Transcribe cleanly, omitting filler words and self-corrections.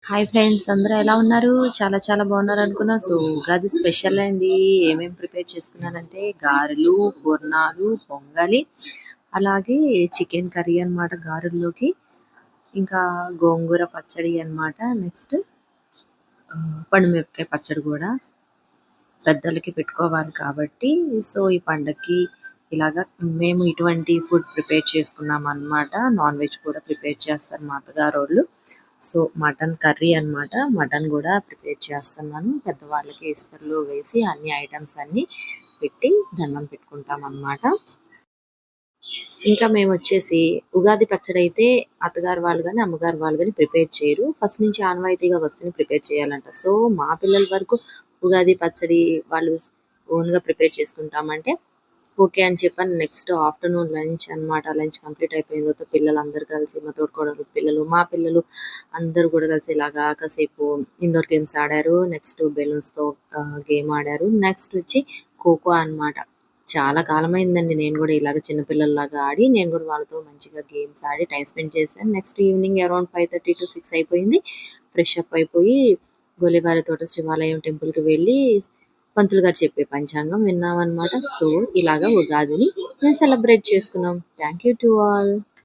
Hi friends, అందరూ ఎలా ఉన్నారు? చాలా చాలా బాగున్నారు అనుకున్నా. సో ఉగాది స్పెషల్ అండి. ఏమేమి ప్రిపేర్ చేసుకున్నానంటే గారెలు, పూర్ణాలు, పొంగలి, అలాగే చికెన్ కర్రీ అన్నమాట గారెల్లోకి. ఇంకా గోంగూర పచ్చడి అన్నమాట. నెక్స్ట్ పండుమిరపకాయ పచ్చడి కూడా పెద్దలకి పెట్టుకోవాలి కాబట్టి, సో ఈ పండక్కి ఇలాగా మేము ఇటువంటి ఫుడ్ ప్రిపేర్ చేసుకున్నాం అన్నమాట. నాన్ వెజ్ కూడా ప్రిపేర్ చేస్తారు మా అత్తగారోళ్ళు. సో మటన్ కర్రీ అన్నమాట. మటన్ కూడా ప్రిపేర్ చేస్తున్నాను. పెద్దవాళ్ళకి ఇస్తర్లో వేసి అన్ని ఐటమ్స్ అన్ని పెట్టి దండం పెట్టుకుంటాం అన్నమాట. ఇంకా మేము వచ్చేసి ఉగాది పచ్చడి అయితే అత్తగారు వాళ్ళు కానీ అమ్మగారు వాళ్ళు కానీ ప్రిపేర్ చేయరు. ఫస్ట్ నుంచి ఆనవాయితీగా వస్తేనే ప్రిపేర్ చేయాలంట. సో మా పిల్లల వరకు ఉగాది పచ్చడి వాళ్ళు ఓన్గా ప్రిపేర్ చేసుకుంటామంటే ఓకే అని చెప్పాను. నెక్స్ట్ ఆఫ్టర్నూన్ లంచ్ అన్నమాట. లంచ్ కంప్లీట్ అయిపోయిన తర్వాత పిల్లలు అందరు కలిసి మా తోడుకోడలు పిల్లలు మా పిల్లలు అందరూ కూడా కలిసి ఇలాగా కాసేపు ఇండోర్ గేమ్స్ ఆడారు. నెక్స్ట్ బెలూన్స్తో గేమ్ ఆడారు. నెక్స్ట్ వచ్చి ఖోఖో అన్నమాట. చాలా కాలమైందండి నేను కూడా ఇలాగ చిన్నపిల్లల్లాగా ఆడి నేను కూడా వాళ్ళతో మంచిగా గేమ్స్ ఆడి టైం స్పెండ్ చేశాను. నెక్స్ట్ ఈవినింగ్ అరౌండ్ 5:30 to 6 అయిపోయింది. ఫ్రెష్ అప్ అయిపోయి గోలివారి తోట శివాలయం టెంపుల్కి వెళ్ళి పంతులు గారు చెప్పే పంచాంగం విన్నామన్నమాట. సో ఇలాగా ఉగాదిని మేము సెలబ్రేట్ చేసుకున్నాం. Thank you to all.